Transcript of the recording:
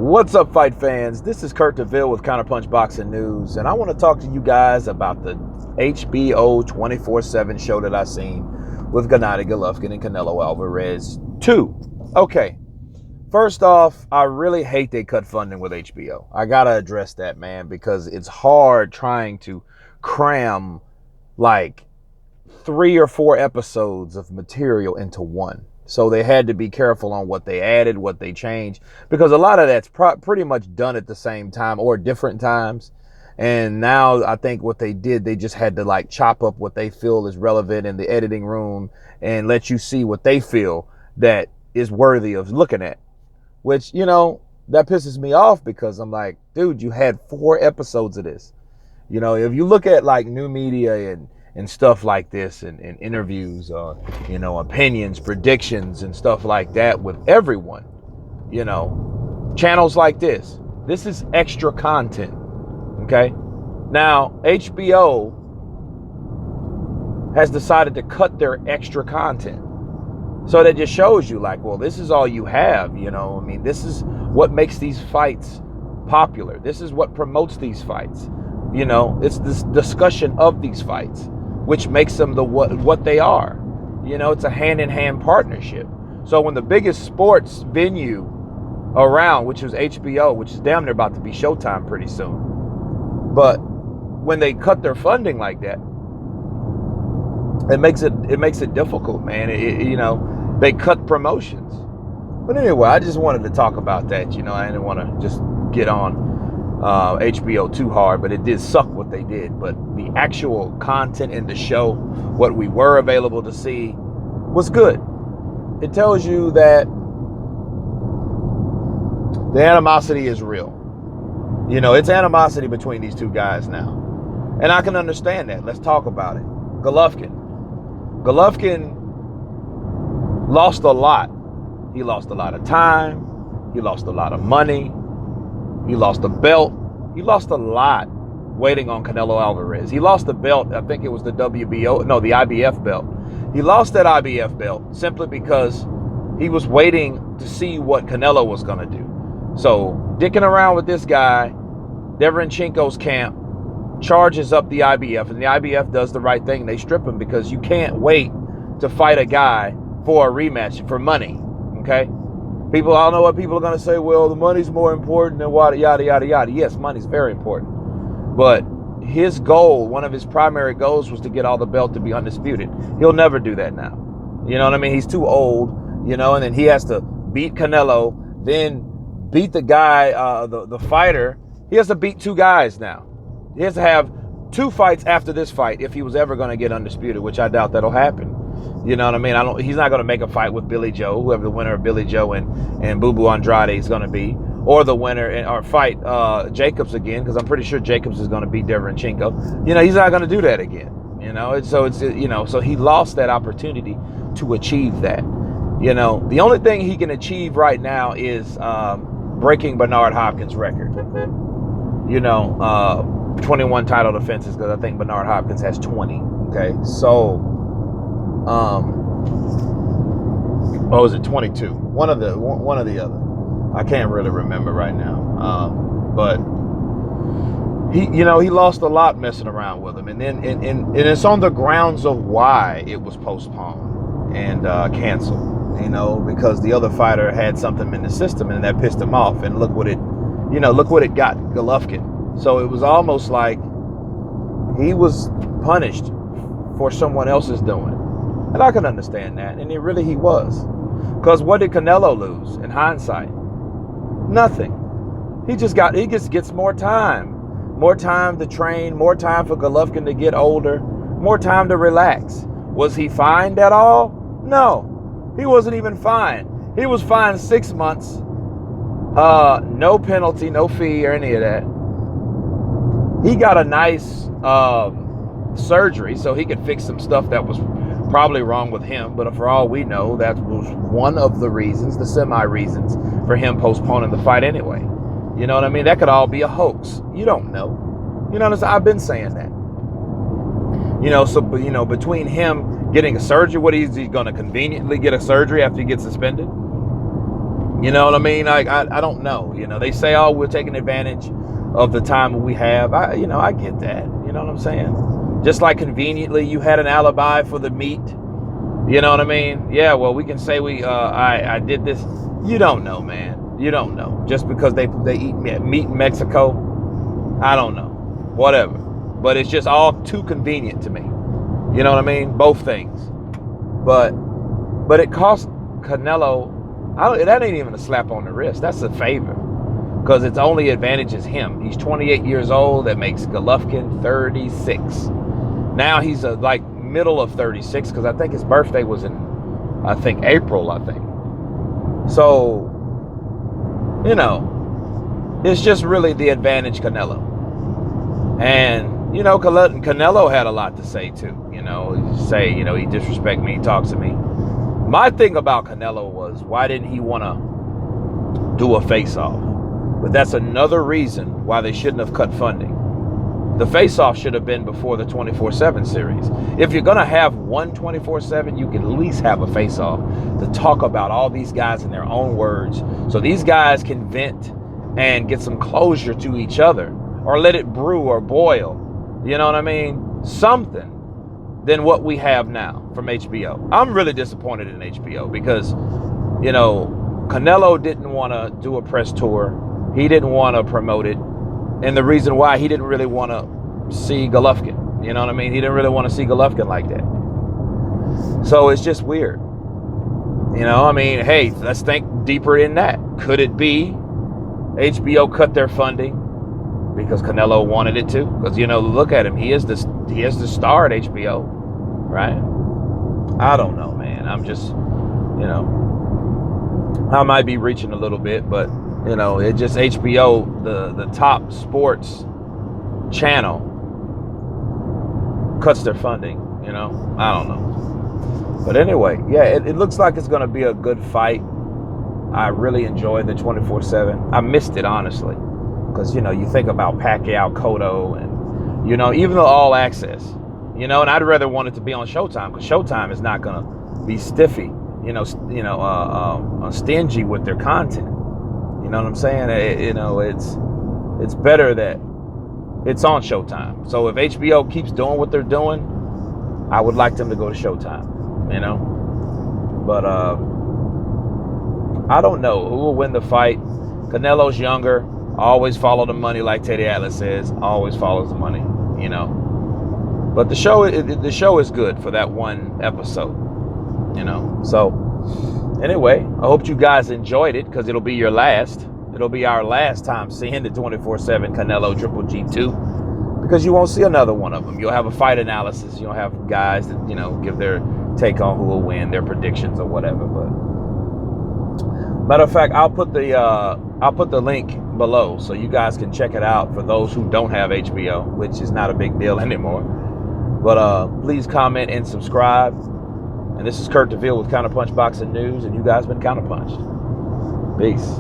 What's up, fight fans? This is Kurt DeVille with Counterpunch Boxing News, and I want to talk to you guys about the HBO 24/7 show that I seen with Gennady Golovkin and Canelo Alvarez 2. Okay, first off, I really hate they cut funding with HBO. I gotta address that, man, because it's hard trying to cram like 3 or 4 episodes of material into one. So they had to be careful on what they added, what they changed, because a lot of that's pretty much done at the same time or different times. And now I think what they did, they just had to like chop up what they feel is relevant in the editing room and let you see what they feel that is worthy of looking at, which, you know, that pisses me off because I'm like, dude, you had 4 episodes of this. You know, if you look at like new media and stuff like this and interviews or, you know, opinions, predictions and stuff like that with everyone, you know, channels like this is extra content. Okay. Now, HBO has decided to cut their extra content. So that just shows you like, well, this is all you have, you know, I mean, this is what makes these fights popular. This is what promotes these fights. You know, it's this discussion of these fights, which makes them the what they are. You know, it's a hand-in-hand partnership. So when the biggest sports venue around, which was HBO, which is damn near about to be Showtime pretty soon, but when they cut their funding like that, it makes it difficult, man. You know, they cut promotions. But anyway, I just wanted to talk about that. You know, I didn't want to just get on HBO too hard, but it did suck what they did. But the actual content in the show, what we were available to see, was good. It tells you that the animosity is real. You know, it's animosity between these two guys now. And I can understand that. Let's talk about it. Golovkin lost a lot. He lost a lot of time. He lost a lot of money. He lost a belt. He lost a lot waiting on Canelo Alvarez. He lost the belt. I think it was the the IBF belt. He lost that IBF belt simply because he was waiting to see what Canelo was going to do. So dicking around with this guy, Deverenchenko's camp charges up the IBF, and the IBF does the right thing. They strip him because you can't wait to fight a guy for a rematch for money. Okay? I don't know what people are going to say, well, the money's more important than what, yada, yada, yada. Yes, money's very important. But his goal, one of his primary goals was to get all the belt to be undisputed. He'll never do that now. You know what I mean? He's too old, you know, and then he has to beat Canelo, then beat the guy, the fighter. He has to beat 2 guys now. He has to have 2 fights after this fight if he was ever going to get undisputed, which I doubt that'll happen. You know what I mean? He's not going to make a fight with Billy Joe, whoever the winner of Billy Joe and Boo Boo Andrade is going to be, or the winner or fight Jacobs again, because I'm pretty sure Jacobs is going to beat Deverenchenko. You know, he's not going to do that again. You know, so he lost that opportunity to achieve that. You know, the only thing he can achieve right now is breaking Bernard Hopkins' record. You know, 21 title defenses, because I think Bernard Hopkins has 20. Okay, so. What was it? 22. One of the other. I can't really remember right now. But he lost a lot messing around with him, and then and it's on the grounds of why it was postponed and canceled. You know, because the other fighter had something in the system, and that pissed him off. And look what it got, Golovkin. So it was almost like he was punished for someone else's doing. And I can understand that. And he was. Because what did Canelo lose in hindsight? Nothing. He just gets more time. More time to train, more time for Golovkin to get older, more time to relax. Was he fined at all? No. He wasn't even fined. He was fined 6 months. No penalty, no fee or any of that. He got a nice surgery so he could fix some stuff that was probably wrong with him, but for all we know, that was one of the reasons, the semi-reasons, for him postponing the fight anyway. You know what I mean? That could all be a hoax. You don't know. You know what I'm saying? I've been saying that. You know, so, you know, between him getting a surgery, what is he going to conveniently get a surgery after he gets suspended? You know what I mean? I don't know. You know, they say, oh, we're taking advantage of the time we have. I get that. You know what I'm saying? Just like conveniently, you had an alibi for the meat. You know what I mean? Yeah, well, we can say I did this. You don't know, man. You don't know. Just because they eat meat in Mexico, I don't know. Whatever. But it's just all too convenient to me. You know what I mean? Both things. But it cost Canelo. That ain't even a slap on the wrist. That's a favor. Because its only advantage is him. He's 28 years old. That makes Golovkin 36. Now he's like middle of 36 because I think his birthday was in, April, I think. So, it's just really the advantage Canelo. And, Canelo had a lot to say too. He disrespect me, he talks to me. My thing about Canelo was, why didn't he want to do a face-off? But that's another reason why they shouldn't have cut funding. The face-off should have been before the 24/7 series. If you're going to have one 24/7, you can at least have a face-off to talk about all these guys in their own words, so these guys can vent and get some closure to each other, or let it brew or boil. You know what I mean? Something than what we have now from HBO. I'm really disappointed in HBO because, Canelo didn't want to do a press tour. He didn't want to promote it. And the reason why, he didn't really want to see Golovkin. You know what I mean? He didn't really want to see Golovkin like that. So it's just weird. Hey, let's think deeper in that. Could it be HBO cut their funding because Canelo wanted it to? Because, look at him. He is the star at HBO, right? I don't know, man. I'm just, I might be reaching a little bit, but it just HBO, the top sports channel, cuts their funding. I don't know. But anyway, yeah, it looks like it's going to be a good fight. I really enjoyed the 24/7. I missed it, honestly, because, you think about Pacquiao, Cotto, and, even the All Access, and I'd rather want it to be on Showtime, because Showtime is not going to be stiffy, stingy with their content. You know what I'm saying? It's better that it's on Showtime. So if HBO keeps doing what they're doing, I would like them to go to Showtime, But I don't know who will win the fight. Canelo's younger. Always follow the money, like Teddy Atlas says. Always follows the money, But the show is good for that one episode, So anyway, I hope you guys enjoyed it, because it'll be your last. It'll be our last time seeing the 24/7 Canelo Triple G2, because you won't see another one of them. You'll have a fight analysis. You'll have guys that, give their take on who will win, their predictions or whatever. But matter of fact, I'll put the link below so you guys can check it out for those who don't have HBO, which is not a big deal anymore. But please comment and subscribe. And this is Kurt DeVille with Counterpunch Boxing News, and you guys been counterpunched. Peace.